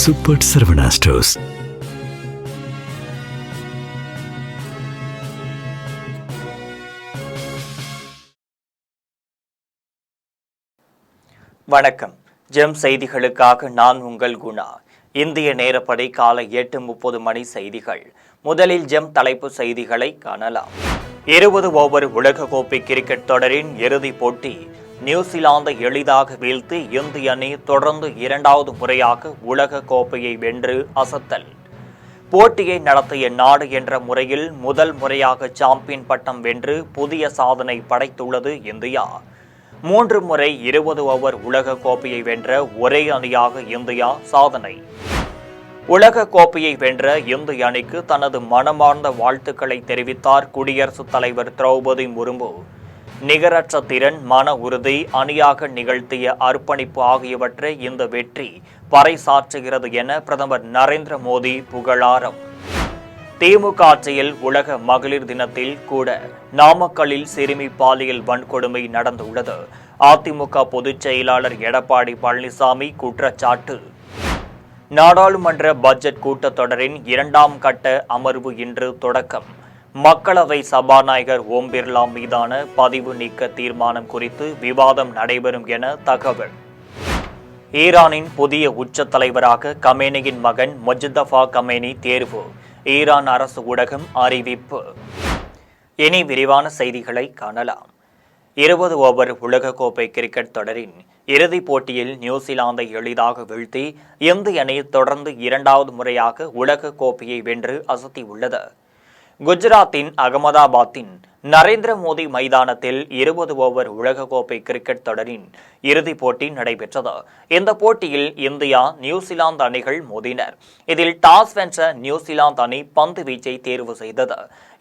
Super Saravana stores. வணக்கம். GeM செய்திகளுக்காக நான் உங்கள் குணா. இந்திய நேரப்படி காலை 8:30 மணி செய்திகள். முதலில் ஜெம் தலைப்பு செய்திகளை காணலாம். 20 ஓவர் உலகக்கோப்பை கிரிக்கெட் தொடரின் இறுதிப் போட்டி. நியூசிலாந்தை எளிதாக வீழ்த்தி இந்திய அணி தொடர்ந்து 2வது முறையாக உலக கோப்பையை வென்று அசத்தல். போட்டியை நடத்திய நாடு என்ற முறையில் முதல் முறையாக சாம்பியன் பட்டம் வென்று புதிய சாதனை படைத்துள்ளது இந்தியா. 3 முறை 20 ஓவர் உலக கோப்பையை வென்ற ஒரே அணியாக இந்தியா சாதனை. உலக கோப்பையை வென்ற இந்திய அணிக்கு தனது மனமார்ந்த வாழ்த்துக்களை தெரிவித்தார் குடியரசுத் தலைவர் திரௌபதி முர்மு. நிகரற்ற திறன், மன உறுதி, அணியாக நிகழ்த்திய அர்ப்பணிப்பு ஆகியவற்றை இந்த வெற்றி பறைசாற்றுகிறது என பிரதமர் நரேந்திர மோடி புகழாரம். திமுக ஆட்சியில் உலக மகளிர் தினத்தில் கூட நாமக்கல்லில் சிறுமி பாலியல் வன்கொடுமை நடந்துள்ளது. அதிமுக பொதுச் செயலாளர் எடப்பாடி பழனிசாமி குற்றச்சாட்டு. நாடாளுமன்ற பட்ஜெட் கூட்டத்தொடரின் 2ஆம் கட்ட அமர்வு இன்று தொடக்கம். மக்களவை சபாநாயகர் ஓம் பிர்லா மீதான பதிவு நீக்க தீர்மானம் குறித்து விவாதம் நடைபெறும் என தகவல். ஈரானின் புதிய உச்ச தலைவராக கமேனியின் மகன் மொஜ்தபா கமேனி தேர்வு. ஈரான் அரசு ஊடகம் அறிவிப்பு. இனி விரிவான செய்திகளை காணலாம். 20 ஓவர் உலகக்கோப்பை கிரிக்கெட் தொடரின் இறுதிப் போட்டியில் நியூசிலாந்தை எளிதாக வீழ்த்தி இந்திய அணி தொடர்ந்து 2வது முறையாக உலக கோப்பையை வென்று அசத்தியுள்ளது. குஜராத்தின் அகமதாபாத்தின் நரேந்திர மோடி மைதானத்தில் 20 ஓவர் உலகக்கோப்பை கிரிக்கெட் தொடரின் இறுதிப் போட்டி நடைபெற்றது. இந்த போட்டியில் இந்தியா, நியூசிலாந்து அணிகள் மோதினர். இதில் டாஸ் வென்ற நியூசிலாந்து அணி பந்து வீச்சை தேர்வு செய்தது.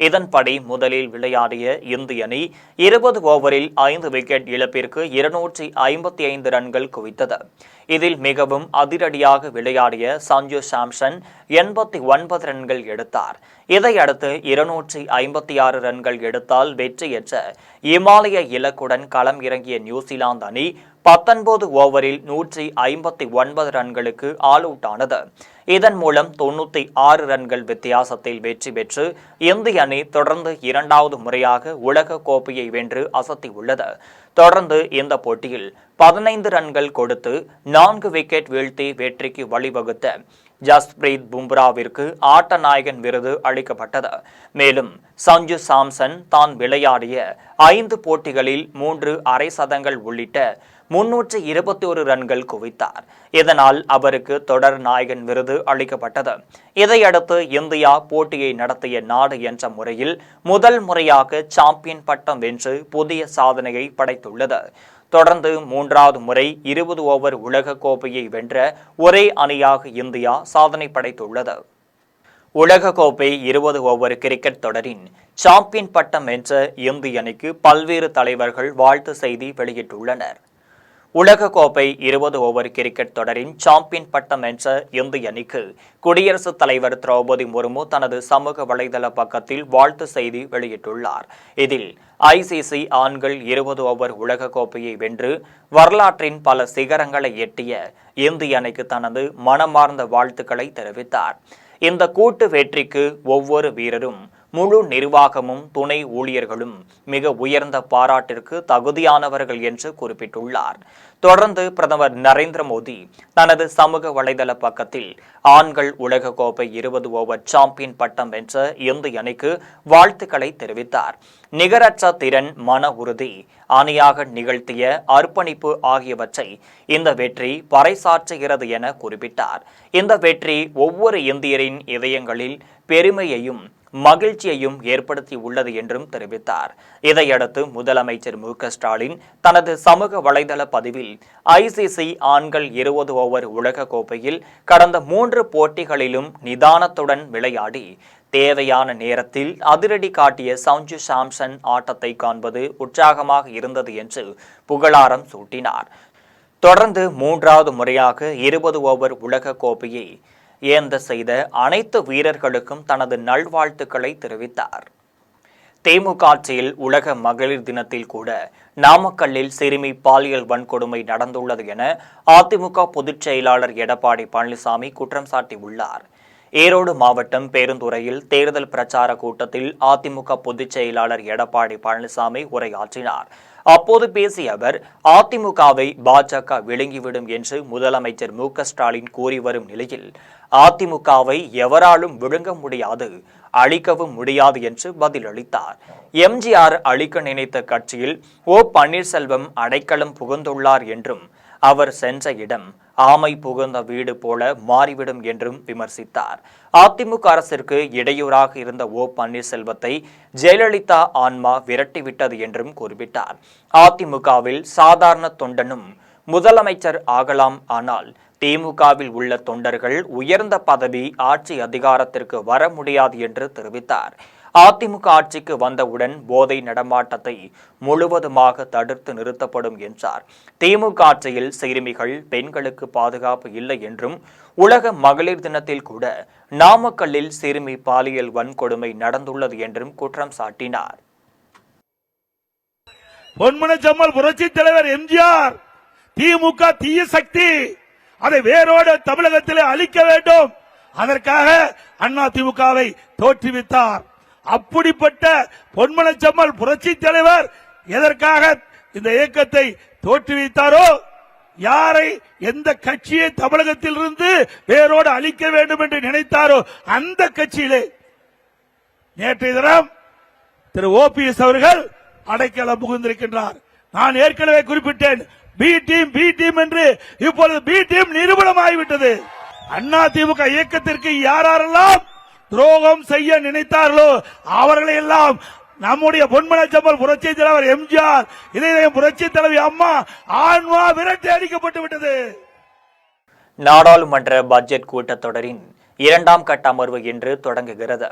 இதன்படி முதலில் விளையாடிய இந்திய அணி 20 ஓவரில் 5 விக்கெட் இழப்பிற்கு 255 ரன்கள் குவித்தது. இதில் மிகவும் அதிரடியாக விளையாடிய சஞ்சு சாம்சன் 89 ரன்கள் எடுத்தார். இதையடுத்து 256 ரன்கள் எடுத்தால் வெற்றியற்ற இமாலய இலக்குடன் களம் இறங்கிய நியூசிலாந்து அணி 19 ஓவரில் 159 ரன்களுக்கு ஆல் அவுட் ஆனது. இதன் மூலம் 96 ரன்கள் வித்தியாசத்தில் வெற்றி பெற்று இந்திய அணி தொடர்ந்து 2வது முறையாக உலக கோப்பையை வென்று அசத்தியுள்ளது. தொடர்ந்து இந்த போட்டியில் 15 ரன்கள் கொடுத்து 4 விக்கெட் வீழ்த்தி வெற்றிக்கு வழிவகுத்த ஜஸ்பிரீத் பும்ராவிற்கு ஆட்ட நாயகன் விருது அளிக்கப்பட்டது. மேலும் சஞ்சு சாம்சன் தான் விளையாடிய 5 போட்டிகளில் 3 அரை சதங்கள் உள்ளிட்ட 321 ரன்கள் குவித்தார். இதனால் அவருக்கு தொடர் நாயகன் விருது அளிக்கப்பட்டது. இதையடுத்து இந்தியா போட்டியை நடத்திய நாடு என்ற முறையில் முதல் முறையாக சாம்பியன் பட்டம் வென்று புதிய சாதனையை படைத்துள்ளது. தொடர்ந்து 3வது முறை 20 ஓவர் உலக கோப்பையை வென்ற ஒரே அணியாக இந்தியா சாதனை படைத்துள்ளது. உலகக்கோப்பை 20 ஓவர் கிரிக்கெட் தொடரின் சாம்பியன் பட்டம் வென்ற இந்திய அணிக்கு பல்வேறு தலைவர்கள் வாழ்த்து செய்தி வெளியிட்டுள்ளனர். உலகக்கோப்பை 20 ஓவர் கிரிக்கெட் தொடரின் சாம்பியன் பட்டம் வென்ற இந்திய அணிக்கு குடியரசுத் தலைவர் திரௌபதி முர்மு தனது சமூக வலைதள பக்கத்தில் வாழ்த்து செய்தி வெளியிட்டுள்ளார். இதில் ICC ஆண்கள் 20 ஓவர் உலகக்கோப்பையை வென்று வரலாற்றின் பல சிகரங்களை எட்டிய இந்திய அணிக்கு தனது மனமார்ந்த வாழ்த்துக்களை தெரிவித்தார். இந்த கூட்டு வெற்றிக்கு ஒவ்வொரு வீரரும், முழு நிர்வாகமும், துணை ஊழியர்களும் மிக உயர்ந்த பாராட்டிற்கு தகுதியானவர்கள் என்று குறிப்பிட்டுள்ளார். தொடர்ந்து பிரதமர் நரேந்திர மோடி தனது சமூக வலைதள பக்கத்தில் ஆண்கள் உலக கோப்பை 20 ஓவர் சாம்பியன் பட்டம் வென்ற இந்திய அணிக்கு வாழ்த்துக்களை தெரிவித்தார். நிகரற்ற திறன், மன உறுதி, அணியாக நிகழ்த்திய அர்ப்பணிப்பு ஆகியவற்றை இந்த வெற்றி பறைசாற்றுகிறது என குறிப்பிட்டார். இந்த வெற்றி ஒவ்வொரு இந்தியரின் இதயங்களில் பெருமையையும் மகிழ்ச்சியையும் ஏற்படுத்தி உள்ளது என்றும் தெரிவித்தார். இதையடுத்து முதலமைச்சர் மு.க.ஸ்டாலின் தனது சமூக வலைதள பதிவில் ICC ஆண்கள் 20 ஓவர் உலக கோப்பையில் கடந்த 3 போட்டிகளிலும் நிதானத்துடன் விளையாடி தேவையான நேரத்தில் அதிரடி காட்டிய சஞ்சு சாம்சன் ஆட்டத்தை காண்பது உற்சாகமாக இருந்தது என்று புகழாரம் சூட்டினார். தொடர்ந்து 3வது முறையாக 20 ஓவர் உலக கோப்பையை ஏந்த செய்த அனைத்து வீரர்களுக்கும் தனது நல்வாழ்த்துக்களை தெரிவித்தார். திமுக ஆட்சியில் உலக மகளிர் தினத்தில் கூட நாமக்கல்லில் சிறுமி பாலியல் வன்கொடுமை நடந்துள்ளது என அதிமுக பொதுச் செயலாளர் எடப்பாடி பழனிசாமி குற்றம் சாட்டியுள்ளார். ஈரோடு மாவட்டம் பேருந்துறையில் தேர்தல் பிரச்சார கூட்டத்தில் அதிமுக பொதுச் செயலாளர் எடப்பாடி பழனிசாமி உரையாற்றினார். அப்போது பேசிய அவர், அதிமுகவை பாஜக விழுங்கிவிடும் என்று முதலமைச்சர் மு.க.ஸ்டாலின் கூறி வரும் நிலையில் அதிமுகவை எவராலும் விழுங்க முடியாது, அழிக்கவும் முடியாது என்று பதிலளித்தார். எம்ஜிஆர் அழிக்க நினைத்த கட்சியில் ஓ பன்னீர்செல்வம் அடைக்கலம் புகுந்துள்ளார் என்றும், அவர் சென்ற இடம் ஆமை புகுந்த வீடு போல மாறிவிடும் என்றும் விமர்சித்தார். அதிமுக அரசிற்கு இடையூறாக இருந்த ஓ பன்னீர்செல்வத்தை ஜெயலலிதா ஆன்மா விரட்டிவிட்டது என்றும் குறிப்பிட்டார். அதிமுகவில் சாதாரண தொண்டனும் முதலமைச்சர் ஆகலாம், ஆனால் திமுகவில் உள்ள தொண்டர்கள் உயர்ந்த பதவி, ஆட்சி அதிகாரத்திற்கு வர முடியாது என்று தெரிவித்தார். அதிமுக ஆட்சிக்கு வந்தவுடன் போதை நடமாட்டத்தை முழுவதுமாக தடுத்து நிறுத்தப்படும் என்றார். திமுக ஆட்சியில் சிறுமிகள், பெண்களுக்கு பாதுகாப்பு இல்லை என்றும், உலக மகளிர் தினத்தில் கூட நாமக்கல்லில் சிறுமி பாலியல் வன்கொடுமை நடந்துள்ளது என்றும் குற்றம் சாட்டினார். பொன்மனச்செம்மல் புரட்சி தலைவர் எம்ஜிஆர் திமுக தீய சக்தி, அதை வேரோடு தமிழகத்திலே அழிக்க வேண்டும், அதற்காக அண்ணா திமுகவை தோற்றுவித்தார். அப்படிப்பட்ட பொன்மனச்செம்மல் புரட்சி தலைவர் எதற்காக இந்த இயக்கத்தை தோற்றுவித்தாரோ, யாரை, எந்த கட்சியை தமிழகத்தில் இருந்து வேரோடு அழிக்க வேண்டும் என்று நினைத்தாரோ அந்த கட்சியிலே நேற்றைய தினம் திரு ஓபிஎஸ் அவர்கள் அடைக்கலம் புகுந்திருக்கின்றார். நான் ஏற்கனவே குறிப்பிட்டேன், பி டீம் என்று இப்பொழுது பி டீம் நிரூபணமாகிவிட்டது. அண்ணா திமுக இயக்கத்திற்கு யாரெல்லாம் துரோகம் செய்ய நினைத்தார்களோ அவர்களை எல்லாம் நம்முடைய பொன்மனச்செம்மல் புரட்சி தலைவர் எம்ஜிஆர், இதயம் புரட்சி தலைவி அம்மா ஆன்மா விரட்டி அடிக்கப்பட்டு விட்டது. நாடாளுமன்ற பட்ஜெட் கூட்டத்தொடரின் 2ஆம் கட்ட அமர்வு இன்று தொடங்குகிறது.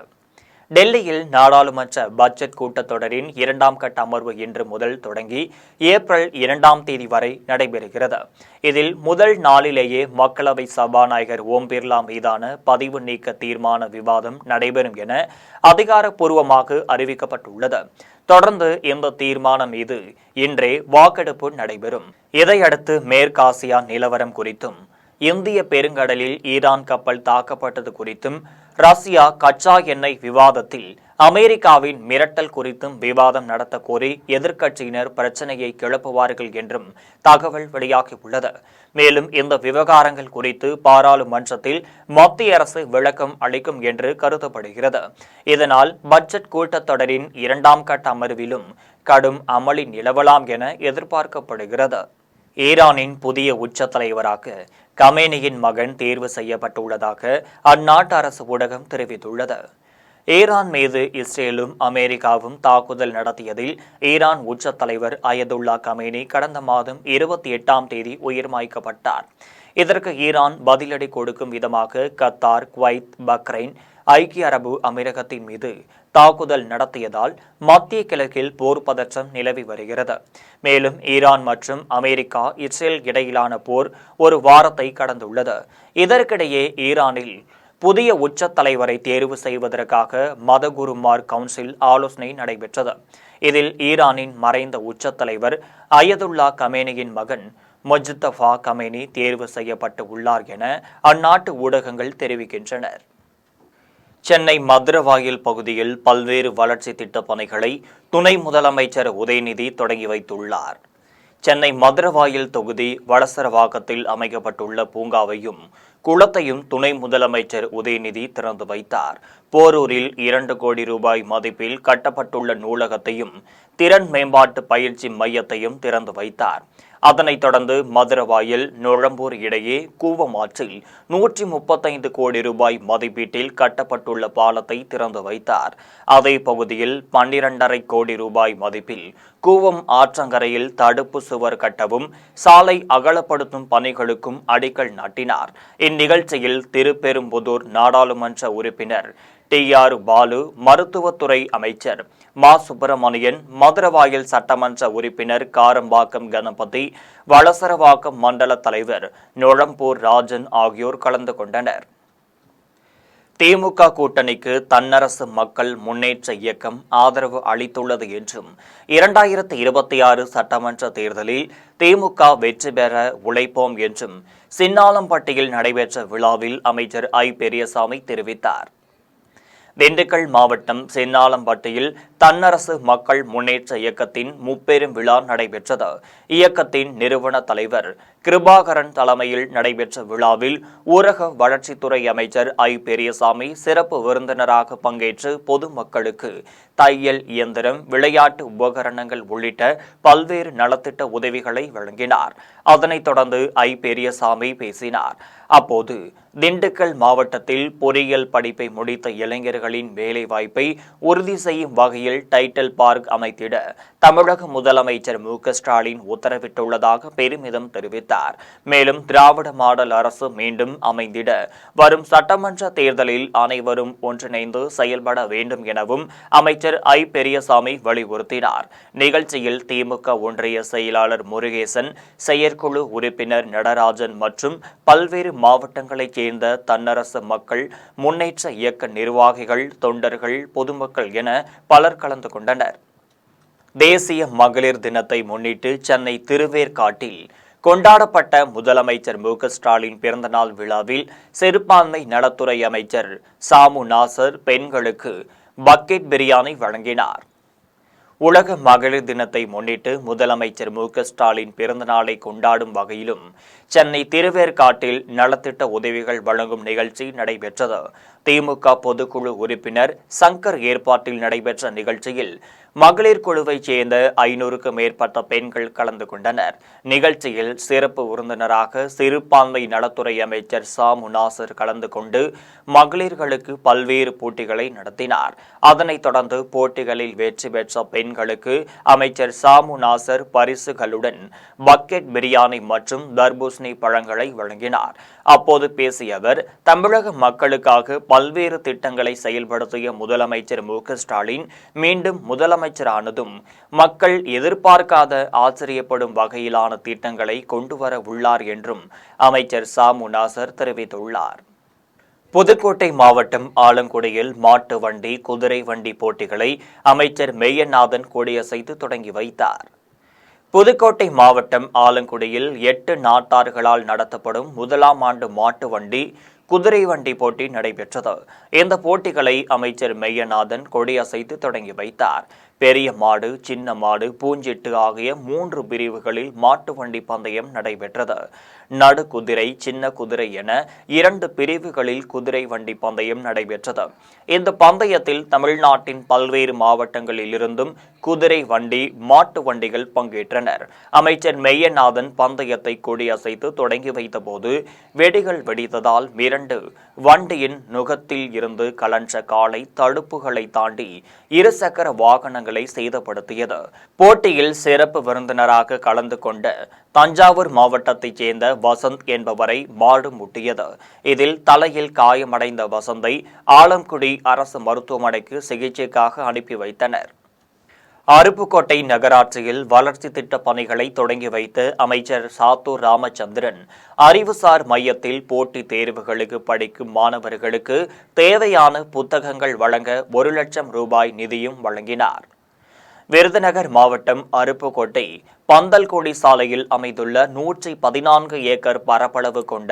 டெல்லியில் நாடாளுமன்ற பட்ஜெட் கூட்டத்தொடரின் 2ஆம் கட்ட அமர்வு இன்று முதல் தொடங்கி ஏப்ரல் 2ஆம் தேதி வரை நடைபெறுகிறது. இதில் முதல் நாளிலேயே மக்களவை சபாநாயகர் ஓம் பிர்லா மீதான பதிவு நீக்க தீர்மான விவாதம் நடைபெறும் என அதிகாரப்பூர்வமாக அறிவிக்கப்பட்டுள்ளது. தொடர்ந்து இந்த தீர்மானம் மீது இன்றே வாக்கெடுப்பு நடைபெறும். இதையடுத்து மேற்காசியா நிலவரம் குறித்தும், இந்திய பெருங்கடலில் ஈரான் கப்பல் தாக்கப்பட்டது குறித்தும், ரஷ்யா கச்சா எண்ணெய் விவாதத்தில் அமெரிக்காவின் மிரட்டல் குறித்தும் விவாதம் நடத்த கோரி எதிர்க்கட்சியினர் பிரச்சனையை கிளப்புவார்கள் என்றும் தகவல் வெளியாகியுள்ளது. மேலும் இந்த விவகாரங்கள் குறித்து பாராளுமன்றத்தில் மத்திய அரசு விளக்கம் அளிக்கும் என்று கருதப்படுகிறது. இதனால் பட்ஜெட் கூட்டத்தொடரின் 2ஆம் கட்ட அமர்விலும் கடும் அமளி நிலவலாம் என எதிர்பார்க்கப்படுகிறது. ஈரானின் புதிய உச்ச தலைவராக கமேனியின் மகன் தேர்வு செய்யப்பட்டுள்ளதாக அந்நாட்டு அரசு ஊடகம் தெரிவித்துள்ளது. ஈரான் மீது இஸ்ரேலும் அமெரிக்காவும் தாக்குதல் நடத்தியதில் ஈரான் உச்ச தலைவர் அயதுல்லா கமேனி கடந்த மாதம் 28ஆம் தேதி உயிர் மாய்க்கப்பட்டார். இதற்கு ஈரான் பதிலடி கொடுக்கும் விதமாக கத்தார், குவைத், பக்ரைன், ஐக்கிய அரபு அமீரகத்தின் மீது தாக்குதல் நடத்தியதால் மத்திய கிழக்கில் போர் பதற்றம் நிலவி வருகிறது. மேலும் ஈரான் மற்றும் அமெரிக்கா, இஸ்ரேல் இடையிலான போர் ஒரு வாரத்தை கடந்துள்ளது. இதற்கிடையே ஈரானில் புதிய உச்ச தலைவரை தேர்வு செய்வதற்காக மதகுருமார் கவுன்சில் ஆலோசனை நடைபெற்றது. இதில் ஈரானின் மறைந்த உச்ச தலைவர் அயதுல்லா கமேனியின் மகன் முஜ்தபா கமேனி தேர்வு செய்யப்பட்டு உள்ளார் என அந்நாட்டு ஊடகங்கள் தெரிவிக்கின்றன. சென்னை மதுரவாயல் பகுதியில் பல்வேறு வளர்ச்சி திட்டப் பணிகளை துணை முதலமைச்சர் உதயநிதி தொடங்கி வைத்துள்ளார். சென்னை மதுரவாயல் தொகுதி வளசரவாக்கத்தில் அமைக்கப்பட்டுள்ள பூங்காவையும் குளத்தையும் துணை முதலமைச்சர் உதயநிதி திறந்து வைத்தார். போரூரில் 2 கோடி ரூபாய் மதிப்பில் கட்டப்பட்டுள்ள நூலகத்தையும் திறன் மேம்பாட்டு பயிற்சி மையத்தையும் திறந்து வைத்தார். அதனைத் தொடர்ந்து மதுரவாயல் நுழம்பூர் இடையே கூவமாற்றில் 135 கோடி ரூபாய் மதிப்பீட்டில் கட்டப்பட்டுள்ள பாலத்தை திறந்து வைத்தார். அதே பகுதியில் 12.5 கோடி ரூபாய் மதிப்பில் கூவம் ஆற்றங்கரையில் தடுப்பு சுவர் கட்டவும் சாலை அகலப்படுத்தும் பணிகளுக்கும் அடிக்கல் நாட்டினார். இந்நிகழ்ச்சியில் திருப்பெரும்புதூர் நாடாளுமன்ற உறுப்பினர் TR பாலு, மருத்துவத்துறை அமைச்சர் மா சுப்பிரமணியன், மதுரவாயல் சட்டமன்ற உறுப்பினர் காரம்பாக்கம் கணபதி, வளசரவாக்கம் மண்டல தலைவர் நுழம்பூர் ராஜன் ஆகியோர் கலந்து கொண்டனர். திமுக கூட்டணிக்கு தன்னரசு மக்கள் முன்னேற்ற இயக்கம் ஆதரவு அளித்துள்ளது என்றும் 2026 சட்டமன்ற தேர்தலில் திமுக வெற்றி பெற உழைப்போம் என்றும் சின்னாளம்பட்டியில் நடைபெற்ற விழாவில் அமைச்சர் பெரியசாமி தெரிவித்தார். திண்டுக்கல் மாவட்டம் சின்னாளம்பட்டியில் தன்னரசு மக்கள் முன்னேற்ற இயக்கத்தின் முப்பெரும் விழா நடைபெற்றது. இயக்கத்தின் நிறுவன தலைவர் கிருபாகரன் தலைமையில் நடைபெற்ற விழாவில் ஊரக வளர்ச்சித்துறை அமைச்சர் பெரியசாமி சிறப்பு விருந்தினராக பங்கேற்று பொதுமக்களுக்கு தையல் இயந்திரம், விளையாட்டு உபகரணங்கள் உள்ளிட்ட பல்வேறு நலத்திட்ட உதவிகளை வழங்கினார். அதனைத் தொடர்ந்து பெரியசாமி பேசினார். அப்போது திண்டுக்கல் மாவட்டத்தில் பொறியியல் படிப்பை முடித்த இளைஞர்களின் வேலைவாய்ப்பை உறுதி செய்யும் வகையில் டைட்டில் பார்க் அமைத்திட தமிழக முதலமைச்சர் ஸ்டாலின் உத்தரவிட்டுள்ளதாக பெருமிதம் தெரிவித்தார். மேலும் திராவிட மாடல் அரசு மீண்டும் அமைந்திட வரும் சட்டமன்ற தேர்தலில் அனைவரும் ஒன்றிணைந்து செயல்பட வேண்டும் எனவும் அமைச்சர் பெரியசாமி வலியுறுத்தினார். நிகழ்ச்சியில் திமுக ஒன்றிய செயலாளர் முருகேசன், செயற்குழு உறுப்பினர் நடராஜன் மற்றும் பல்வேறு மாவட்டங்களைச் சேர்ந்த தன்னரசு மக்கள் முன்னேற்ற இயக்க நிர்வாகிகள், தொண்டர்கள், பொதுமக்கள் என பலர் கலந்து கொண்டனர். தேசிய மகளிர் தினத்தை முன்னிட்டு சென்னை திருவேற்காட்டில் கொண்டாடப்பட்ட முதலமைச்சர் ஸ்டாலின் பிறந்தநாள் விழாவில் சிறுபான்மை நலத்துறை அமைச்சர் சாமு நாசர் பெண்களுக்கு பக்கெட் பிரியாணி வழங்கினார். உலக மகளிர் தினத்தை முன்னிட்டு முதலமைச்சர் ஸ்டாலின் பிறந்தநாளை கொண்டாடும் வகையிலும் சென்னை திருவேற்காட்டில் நலத்திட்ட உதவிகள் வழங்கும் நிகழ்ச்சி நடைபெற்றது. திமுக பொதுக்குழு உறுப்பினர் சங்கர் ஏற்பாட்டில் நடைபெற்ற நிகழ்ச்சியில் மகளிர் குழுவைச் சேர்ந்த 500க்கும் மேற்பட்ட பெண்கள் கலந்து கொண்டனர். நிகழ்ச்சியில் சிறப்பு விருந்தினராக சிறுபான்மை நலத்துறை அமைச்சர் சாமு நாசர் கலந்து கொண்டு மகளிர்களுக்கு பல்வேறு போட்டிகளை நடத்தினார். அதனைத் தொடர்ந்து போட்டிகளில் வெற்றி பெற்ற பெண்களுக்கு அமைச்சர் சாமு நாசர் பரிசுகளுடன் பக்கெட் பிரியாணி மற்றும் தர்பூசணி பழங்களை வழங்கினார். அப்போது பேசிய அவர், தமிழக மக்களுக்காக பல்வேறு திட்டங்களை செயல்படுத்திய முதலமைச்சர் ஸ்டாலின் மீண்டும் முதலமைச்சரானதும் மக்கள் எதிர்பார்க்காத ஆச்சரியப்படும் வகையிலான திட்டங்களை கொண்டுவர உள்ளார் என்றும் அமைச்சர் சாமு நாசர் தெரிவித்துள்ளார். புதுக்கோட்டை மாவட்டம் ஆலங்குடியில் மாட்டு வண்டி, குதிரை வண்டி போட்டிகளை அமைச்சர் மெய்யநாதன் கொடியசைத்து தொடங்கி வைத்தார். புதுக்கோட்டை மாவட்டம் ஆலங்குடியில் 8 நாட்டார்களால் நடத்தப்படும் முதலாம் ஆண்டு மாட்டு வண்டி, குதிரை வண்டி போட்டி நடைபெற்றது. இந்த போட்டிகளை அமைச்சர் மெய்யநாதன் கொடியசைத்து தொடங்கி வைத்தார். பெரிய மாடு, சின்ன மாடு, பூஞ்சிட்டு ஆகிய 3 பிரிவுகளில் மாட்டு வண்டி பந்தயம் நடைபெற்றது. நடு குதிரை, சின்ன குதிரை என 2 பிரிவுகளில் குதிரை வண்டி பந்தயம் நடைபெற்றது. இந்த பந்தயத்தில் தமிழ்நாட்டின் பல்வேறு மாவட்டங்களில் இருந்தும் குதிரை வண்டி, மாட்டு வண்டிகள் பங்கேற்றனர். அமைச்சர் மெய்யநாதன் பந்தயத்தை கொடியசைத்து தொடங்கி வைத்த போது வெடிகள் வெடித்ததால் மிரண்டு வண்டியின் நுகத்தில் இருந்து கலன்ற காலை தடுப்புகளை தாண்டி 2 சக்கர வாகனங்களை சேதப்படுத்தியது. போட்டியில் சிறப்பு விருந்தினராக கலந்து கொண்ட தஞ்சாவூர் மாவட்டத்தைச் சேர்ந்த வசந்த் என்பவரை மாடு முட்டியது. இதில் தலையில் காயமடைந்த வசந்தை ஆலங்குடி அரசு மருத்துவமனைக்கு சிகிச்சைக்காக அனுப்பி வைத்தனர். அருப்புக்கோட்டை நகராட்சியில் வளர்ச்சி திட்ட பணிகளை தொடங்கி வைத்து அமைச்சர் சாத்தூர் ராமச்சந்திரன் அறிவுசார் மையத்தில் போட்டித் தேர்வுகளுக்கு படிக்கும் மாணவர்களுக்கு தேவையான புத்தகங்கள் வழங்க 1 லட்சம் ரூபாய் நிதியும் வழங்கினார். விருதுநகர் மாவட்டம் அருப்புக்கோட்டை பந்தல்கோடி சாலையில் அமைந்துள்ள 114 ஏக்கர் பரப்பளவு கொண்ட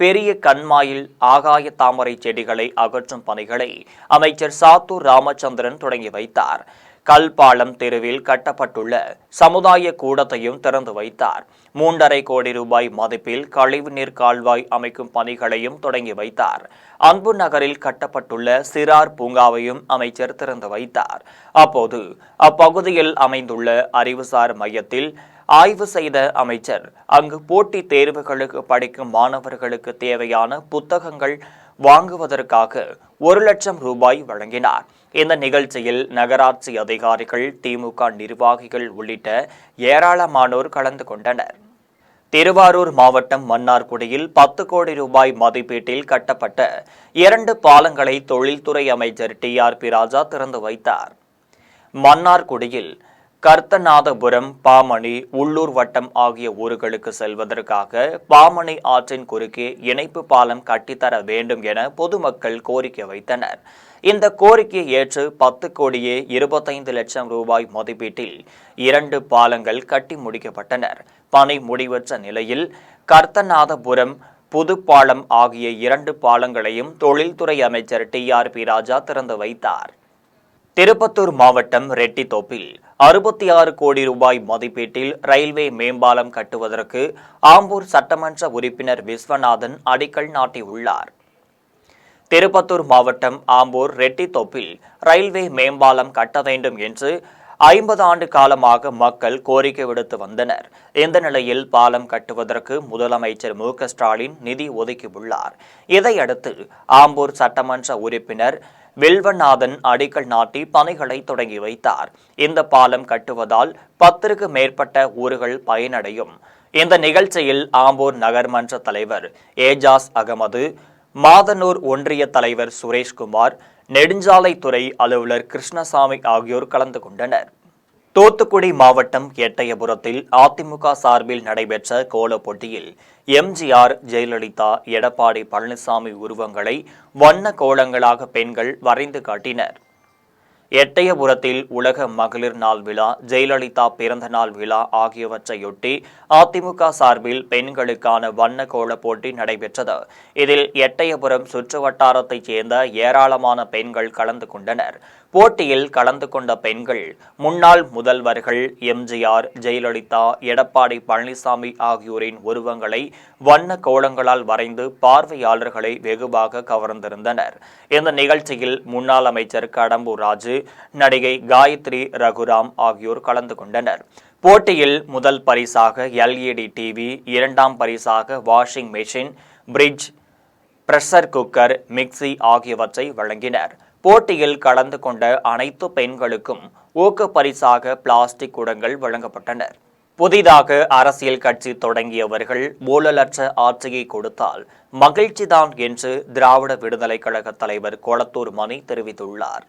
பெரிய கண்மாயில் ஆகாய தாமரை செடிகளை அகற்றும் பணிகளை அமைச்சர் சாத்தூர் ராமச்சந்திரன் தொடங்கி வைத்தார். கல்பாலம் தெருவில் கட்டப்பட்டுள்ள சமுதாய கூடத்தையும் திறந்து வைத்தார். 3.5 கோடி ரூபாய் மதிப்பில் கழிவுநீர் கால்வாய் அமைக்கும் பணிகளையும் தொடங்கி வைத்தார். அன்பு நகரில் கட்டப்பட்டுள்ள சிறார் பூங்காவையும் அமைச்சர் திறந்து வைத்தார். அப்போது அப்பகுதியில் அமைந்துள்ள அறிவுசார் மையத்தில் ஆய்வு செய்த அமைச்சர் அங்கு போட்டித் தேர்வுகளுக்கு படிக்கும் மாணவர்களுக்கு தேவையான புத்தகங்கள் வாங்குவதற்காக 1 லட்சம் ரூபாய் வழங்கினார். இந்த நிகழ்ச்சியில் நகராட்சி அதிகாரிகள், திமுக நிர்வாகிகள் உள்ளிட்ட ஏராளமானோர் கலந்து கொண்டனர். திருவாரூர் மாவட்டம் மன்னார்குடியில் 10 கோடி ரூபாய் மதிப்பீட்டில் கட்டப்பட்ட 2 பாலங்களை தொழில்துறை அமைச்சர் TRP ராஜா திறந்து வைத்தார். மன்னார்குடியில் கர்த்தநாதபுரம், பாமணி, உள்ளூர் வட்டம் ஆகிய ஊர்களுக்கு செல்வதற்காக பாமணி ஆற்றின் குறுக்கே இணைப்பு பாலம் கட்டித்தர வேண்டும் என பொதுமக்கள் கோரிக்கை வைத்தனர். இந்த கோரிக்கையை ஏற்று 10 கோடியே 25 லட்சம் ரூபாய் மதிப்பீட்டில் 2 பாலங்கள் கட்டி முடிக்கப்பட்டனர். பணி முடிவற்ற நிலையில் கர்த்தநாதபுரம், புதுப்பாலம் ஆகிய 2 பாலங்களையும் தொழில்துறை அமைச்சர் TRP ராஜா திறந்து வைத்தார். திருப்பத்தூர் மாவட்டம் ரெட்டித்தோப்பில் 66 கோடி ரூபாய் மதிப்பீட்டில் ரயில்வே மேம்பாலம் கட்டுவதற்கு ஆம்பூர் சட்டமன்ற உறுப்பினர் விஸ்வநாதன் அடிக்கல் நாட்டியுள்ளார். திருப்பத்தூர் மாவட்டம் ஆம்பூர் ரெட்டித்தோப்பில் ரயில்வே மேம்பாலம் கட்ட வேண்டும் என்று 50 ஆண்டு காலமாக மக்கள் கோரிக்கை விடுத்து வந்தனர். இந்த நிலையில் பாலம் கட்டுவதற்கு முதலமைச்சர் மு.க.ஸ்டாலின் நிதி ஒதுக்கியுள்ளார். இதையடுத்து ஆம்பூர் சட்டமன்ற உறுப்பினர் வில்வநாதன் அடிக்கல் நாட்டி பணிகளை தொடங்கி வைத்தார். இந்த பாலம் கட்டுவதால் 10க்கு மேற்பட்ட ஊர்கள் பயனடையும். இந்த நிகழ்ச்சியில் ஆம்பூர் நகர்மன்ற தலைவர் ஏஜாஸ் அகமது, மாதனூர் ஒன்றிய தலைவர் சுரேஷ்குமார், நெடுஞ்சாலைத்துறை அலுவலர் கிருஷ்ணசாமி ஆகியோர் கலந்து கொண்டனர். தூத்துக்குடி மாவட்டம் எட்டயபுரத்தில் அதிமுக சார்பில் நடைபெற்ற கோலப் போட்டியில் எம்ஜிஆர், ஜெயலலிதா, எடப்பாடி பழனிசாமி உருவங்களை வண்ண கோலங்களாக பெண்கள் வரைந்து காட்டினர். எட்டயபுரத்தில் உலக மகளிர் நாள் விழா, ஜெயலலிதா பிறந்த நாள் விழா ஆகியவற்றையொட்டி அதிமுக சார்பில் பெண்களுக்கான வண்ண கோல போட்டி நடைபெற்றது. இதில் எட்டயபுரம் சுற்றுவட்டாரத்தைச் சேர்ந்த ஏராளமான பெண்கள் கலந்து கொண்டனர். போட்டியில் கலந்து கொண்ட பெண்கள் முன்னாள் முதல்வர்கள் எம்ஜிஆர், ஜெயலலிதா, எடப்பாடி பழனிசாமி ஆகியோரின் உருவங்களை வண்ண கோலங்களால் வரைந்து பார்வையாளர்களை வெகுவாக கவர்ந்திருந்தனர். இந்த நிகழ்ச்சியில் முன்னாள் அமைச்சர் கடம்பூர் ராஜு, நடிகை காயத்ரி ரகுராம் ஆகியோர் கலந்து கொண்டனர். போட்டியில் முதல் பரிசாக LED டிவி, 2ஆம் பரிசாக washing machine, fridge, pressure cooker, mixie ஆகியவற்றை வழங்கினர். போட்டியில் கலந்து கொண்ட அனைத்து பெண்களுக்கும் ஊக்க பரிசாக பிளாஸ்டிக் குடங்கள் வழங்கப்பட்டனர். புதிதாக அரசியல் கட்சி தொடங்கியவர்கள் ஊழலற்ற ஆட்சியை கொடுத்தால் மகிழ்ச்சிதான் என்று திராவிட விடுதலை கழக தலைவர் கொளத்தூர் மணி தெரிவித்துள்ளார்.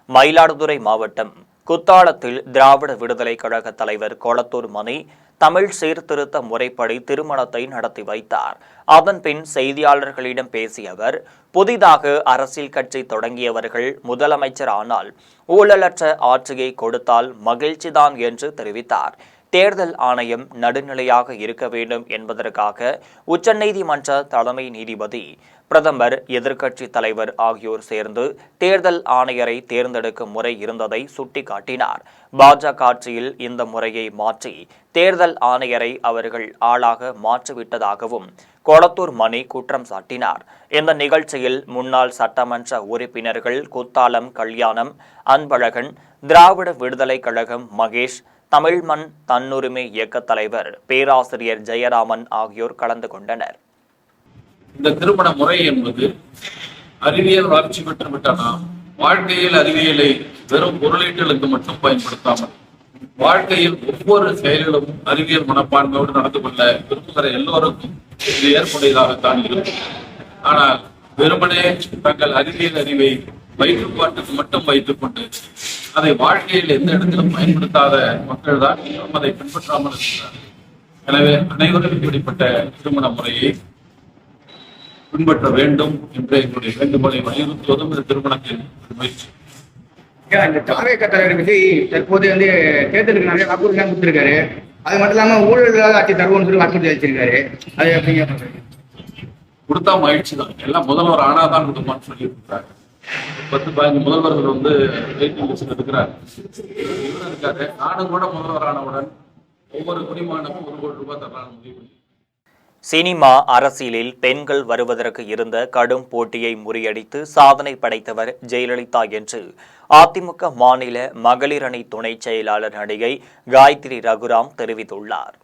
மயிலாடுதுறை மாவட்டம் குத்தாலத்தில் திராவிட விடுதலை கழக தலைவர் கொளத்தூர் மணி தமிழ் சீர்திருத்த முறைப்படி திருமணத்தை நடத்தி வைத்தார். அதன்பின் செய்தியாளர்களிடம் பேசிய அவர், புதிதாக அரசியல் கட்சி தொடங்கியவர்கள் முதலமைச்சர் ஆனால் ஊழலற்ற ஆட்சியை கொடுத்தால் மகிழ்ச்சிதான் என்று தெரிவித்தார். தேர்தல் ஆணையம் நடுநிலையாக இருக்க வேண்டும் என்பதற்காக உச்சநீதிமன்ற தலைமை நீதிபதி, பிரதமர், எதிர்க்கட்சி தலைவர் ஆகியோர் சேர்ந்து தேர்தல் ஆணையரை தேர்ந்தெடுக்கும் முறை இருந்ததை சுட்டிக்காட்டினார். பாஜக ஆட்சியில் இந்த முறையை மாற்றி தேர்தல் ஆணையரை அவர்கள் ஆளாக மாற்றிவிட்டதாகவும் கொளத்தூர் மணி குற்றம் சாட்டினார். இந்த நிகழ்ச்சியில் முன்னாள் சட்டமன்ற உறுப்பினர்கள் குத்தாலம் கல்யாணம், அன்பழகன், திராவிட விடுதலை கழகம் மகேஷ், தமிழ்மண் தன்னுரிமை இயக்க தலைவர் பேராசிரியர் ஜெயராமன் ஆகியோர் கலந்து கொண்டனர். இந்த திருமண முறை என்பது அறிவியல் வளர்ச்சி பெற்று விட்டனா வாழ்க்கையில் அறிவியலை வெறும் பொருளீட்டலுக்கு மட்டும் பயன்படுத்தாமல் வாழ்க்கையில் ஒவ்வொரு செயலிலும் அறிவியல் மனப்பான்மையோடு நடந்து கொள்ள விரும்புகிற எல்லோருக்கும் இது ஏற்புடையதாகத்தான் இருக்கும். ஆனால் வெறுமனே தங்கள் அறிவியல் அறிவை வயிற்றுப்பாட்டுக்கு மட்டும் வைத்துக் கொண்டு அதை வாழ்க்கையில் எந்த இடத்திலும் பயன்படுத்தாத மக்கள் தான் இன்னும் அதை பின்பற்றாமல் இருக்கிறார்கள். எனவே அனைவரும் இப்படிப்பட்ட திருமண முறையை பின்பற்ற வேண்டும் என்ற எங்களுடைய வேண்டுகோளை வலியுறுத்துவதும் இந்த திருமணத்தின் முயற்சி. இந்த தாவேக தலைவர் விஜய் தற்போது தேர்தலுக்கு நிறைய வாக்குறுதி கொடுத்திருக்காரு. அது மட்டும் இல்லாம ஊழல் ஆட்சி தருவோம்னு சொல்லி வாக்குறுதி அளிச்சிருக்காரு. அது எப்படிங்க? கொடுத்தா மகிழ்ச்சி தான். எல்லாம் முதல்வர் ஆனாதான் கொடுப்பான்னு சொல்லி இருக்கிறாங்க. 10-15 முதல்வர்கள் வெயிட்டிங் லிஸ்ட்ல இருக்கிறார். இவரும் இருக்காரு. நானும் கூட முதல்வர் ஆனவுடன் ஒவ்வொரு குடிமகனுக்கும் 1 கோடி ரூபாய் தரலான்னு முடிவு. சினிமா அரசியலில் பெண்கள் வருவதற்கு இருந்த கடும் போட்டியை முறியடித்து சாதனை படைத்தவர் ஜெயலலிதா என்று அதிமுக மாநில மகளிர் அணி துணை செயலாளர் நடிகை காயத்ரி ரகுராம் தெரிவித்துள்ளார்.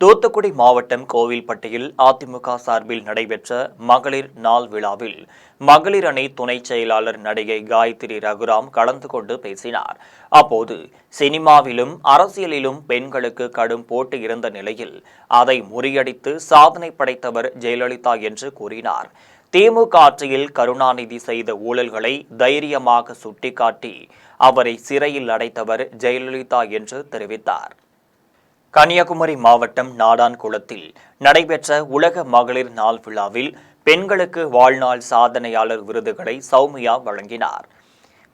தூத்துக்குடி மாவட்டம் கோவில்பட்டியில் அதிமுக சார்பில் நடைபெற்ற மகளிர் நாள் விழாவில் மகளிர் அணி துணை செயலாளர் நடிகை காயத்ரி ரகுராம் கலந்து கொண்டு பேசினார். அப்போது சினிமாவிலும் அரசியலிலும் பெண்களுக்கு கடும் போட்டி இருந்த நிலையில் அதை முறியடித்து சாதனை படைத்தவர் ஜெயலலிதா என்று கூறினார். திமுக ஆட்சியில் கருணாநிதி செய்த ஊழல்களை தைரியமாக சுட்டிக்காட்டி அவரை சிறையில் அடைத்தவர் ஜெயலலிதா என்று தெரிவித்தார். கன்னியாகுமரி மாவட்டம் நாடான்குளத்தில் நடைபெற்ற உலக மகளிர் நாள் விழாவில் பெண்களுக்கு வாழ்நாள் சாதனையாளர் விருதுகளை சௌமியா வழங்கினார்.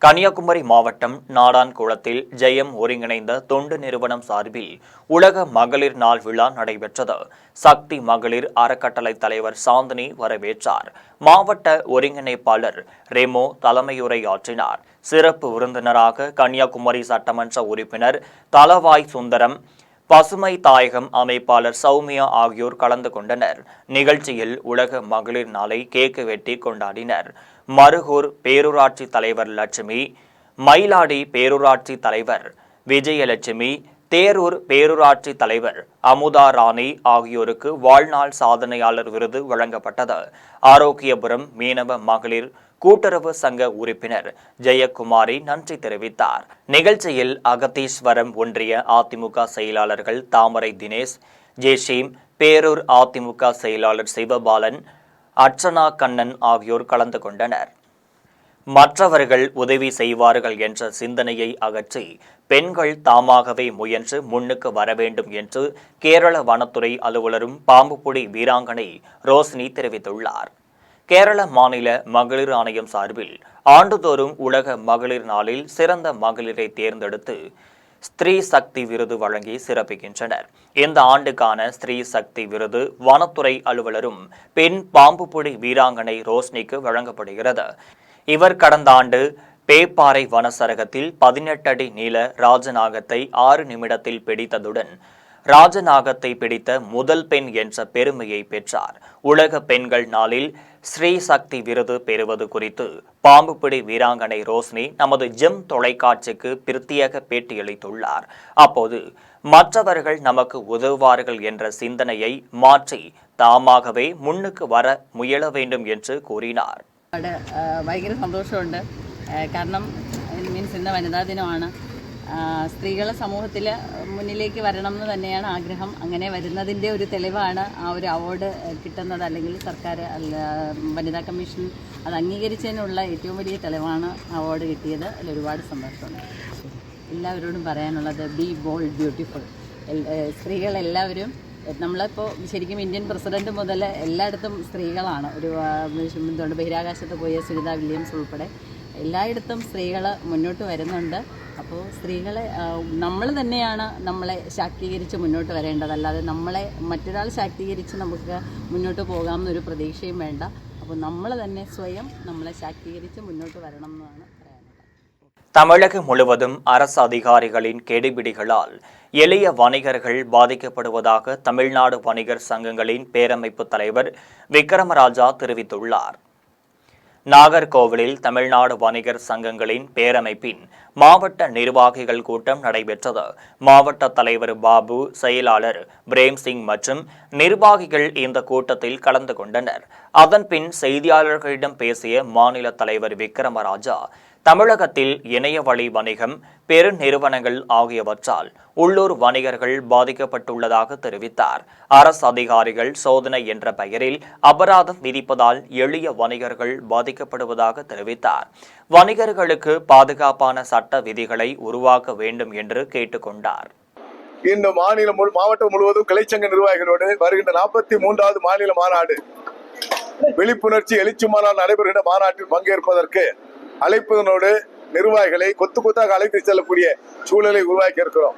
கன்னியாகுமரி மாவட்டம் நாடான்குளத்தில் ஜெயம் ஒருங்கிணைந்த தொண்டு நிறுவனம் சார்பில் உலக மகளிர் நாள் விழா நடைபெற்றது. சக்தி மகளிர் அறக்கட்டளை தலைவர் சாந்தினி வரவேற்றார். மாவட்ட ஒருங்கிணைப்பாளர் ரெமோ தலைமையுரையாற்றினார். சிறப்பு விருந்தினராக கன்னியாகுமரி சட்டமன்ற உறுப்பினர் தலவாய் சுந்தரம், பசுமை தாயகம் அமைப்பாளர் சௌமியா ஆகியோர் கலந்து கொண்டனர். நிகழ்ச்சியில் உலக மகளிர் நாளை கேக்கு வெட்டி கொண்டாடினர். மருகூர் பேரூராட்சி தலைவர் லட்சுமி, மயிலாடி பேரூராட்சி தலைவர் விஜயலட்சுமி, தேரூர் பேரூராட்சி தலைவர் அமுதா ராணி ஆகியோருக்கு வாழ்நாள் சாதனையாளர் விருது வழங்கப்பட்டது. ஆரோக்கியபுரம் மீனவ மகளிர் கூட்டுறவு சங்க உறுப்பினர் ஜெயக்குமாரி நன்றி தெரிவித்தார். நிகழ்ச்சியில் அகத்தீஸ்வரம் ஒன்றிய அதிமுக செயலாளர்கள் தாமரை தினேஷ், ஜெஷீம், பேரூர் அதிமுக செயலாளர் சிவபாலன், அர்ச்சனா கண்ணன் ஆகியோர் கலந்து கொண்டனர். மற்றவர்கள் உதவி செய்வார்கள் என்ற சிந்தனையை அகற்றி பெண்கள் தாமாகவே முயன்று முன்னுக்கு வர வேண்டும் என்று கேரள வனத்துறை அலுவலரும் பாம்புப்புடி வீராங்கனை ரோஷினி தெரிவித்துள்ளார். கேரள மாநில மகளிர் ஆணையம் சார்பில் ஆண்டுதோறும் உலக மகளிர் நாளில் சிறந்த மகளிரை தேர்ந்தெடுத்து ஸ்திரீ சக்தி விருது வழங்கி சிறப்பிக்கின்றனர். இந்த ஆண்டுக்கான ஸ்திரீ சக்தி விருது வனத்துறை அலுவலரும் பெண் பாம்புப்புடி வீராங்கனை ரோஷினிக்கு வழங்கப்படுகிறது. இவர் கடந்த ஆண்டு பேப்பாறை வனசரகத்தில் 18 அடி நீள ராஜநாகத்தை 6 நிமிடத்தில் பிடித்ததுடன் ராஜநாகத்தை பிடித்த முதல் பெண் என்ற பெருமையை பெற்றார். உலக பெண்கள் நாளில் ஸ்ரீ சக்தி விருது பெறுவது குறித்து பாம்புப்பிடி வீராங்கனை ரோஷினி நமது ஜெம் தொலைக்காட்சிக்கு பிரத்யேக பேட்டியளித்துள்ளார். அப்போது மற்றவர்கள் நமக்கு உதவுவார்கள் என்ற சிந்தனையை மாற்றி தாமாகவே முன்னுக்கு வர முயல வேண்டும் என்று கூறினார். ഭയങ്കര സന്തോഷമുണ്ട്. കാരണം മീൻസ് ഇന്ന് വനിതാ ദിനമാണ്. സ്ത്രീകൾ സമൂഹത്തിൽ മുന്നിലേക്ക് വരണം എന്ന് തന്നെയാണ് ആഗ്രഹം. അങ്ങനെ വരുന്നതിൻ്റെ ഒരു തെളിവാണ് ആ ഒരു അവാർഡ് കിട്ടുന്നത്. അല്ലെങ്കിൽ സർക്കാർ വനിതാ കമ്മീഷൻ അത് അംഗീകരിച്ചതിനുള്ള ഏറ്റവും വലിയ തെളിവാണ് അവാർഡ് കിട്ടിയത്. അതിൽ ഒരുപാട് സന്തോഷമുണ്ട്. എല്ലാവരോടും പറയാനുള്ളത് ബി ബോൾഡ് ബ്യൂട്ടിഫുൾ. സ്ത്രീകളെല്ലാവരും നമ്മളിപ്പോൾ ശരിക്കും ഇന്ത്യൻ പ്രസിഡന്റ് മുതൽ എല്ലായിടത്തും സ്ത്രീകളാണ്. ഒരു എന്തുകൊണ്ട് ബഹിരാകാശത്ത് പോയ സുനിത വില്യംസ് ഉൾപ്പെടെ എല്ലായിടത്തും സ്ത്രീകൾ മുന്നോട്ട് വരുന്നുണ്ട്. അപ്പോൾ സ്ത്രീകളെ നമ്മൾ തന്നെയാണ് നമ്മളെ ശാക്തീകരിച്ച് മുന്നോട്ട് വരേണ്ടത്. അല്ലാതെ നമ്മളെ മറ്റൊരാൾ ശാക്തീകരിച്ച് നമുക്ക് മുന്നോട്ട് പോകാമെന്നൊരു പ്രതീക്ഷയും വേണ്ട. അപ്പോൾ നമ്മൾ തന്നെ സ്വയം നമ്മളെ ശാക്തീകരിച്ച് മുന്നോട്ട് വരണം എന്നാണ് പറയാനുള്ളത്. தமிழகம் முழுவதும் அரசு அதிகாரிகளின் கெடுபிடிகளால் எளிய வணிகர்கள் பாதிக்கப்படுவதாக தமிழ்நாடு வணிகர் சங்கங்களின் பேரமைப்பு தலைவர் விக்ரமராஜா தெரிவித்துள்ளார். நாகர்கோவிலில் தமிழ்நாடு வணிகர் சங்கங்களின் பேரமைப்பின் மாவட்ட நிர்வாகிகள் கூட்டம் நடைபெற்றது. மாவட்ட தலைவர் பாபு, செயலாளர் பிரேம்சிங் மற்றும் நிர்வாகிகள் இந்த கூட்டத்தில் கலந்து கொண்டனர். அதன்பின் செய்தியாளர்களிடம் பேசிய மாநில தலைவர் விக்ரமராஜா, தமிழகத்தில் இணைய வழி வணிகம், பெருநிறுவனங்கள் ஆகியவற்றால் உள்ளூர் வணிகர்கள் பாதிக்கப்பட்டுள்ளதாக தெரிவித்தார். அரசு அதிகாரிகள் சோதனை என்ற பெயரில் அபராதம் விதிப்பதால் எளிய வணிகர்கள் பாதிக்கப்படுவதாக தெரிவித்தார். வணிகர்களுக்கு பாதுகாப்பான சட்ட விதிகளை உருவாக்க வேண்டும் என்று கேட்டுக்கொண்டார். இந்த மாவட்டம் முழுவதும் கிளைச்சங்க நிர்வாகிகளோடு வருகின்ற 43வது மாநில மாநாடு விழிப்புணர்ச்சி எழுச்சி மாநாடு நடைபெறுகின்ற மாநாட்டில் பங்கேற்பதற்கு அழைப்பதனோடு நிர்வாகிகளை கொத்து கொத்தாக அழைத்து செல்லக்கூடிய சூழலை உருவாக்கி இருக்கிறோம்.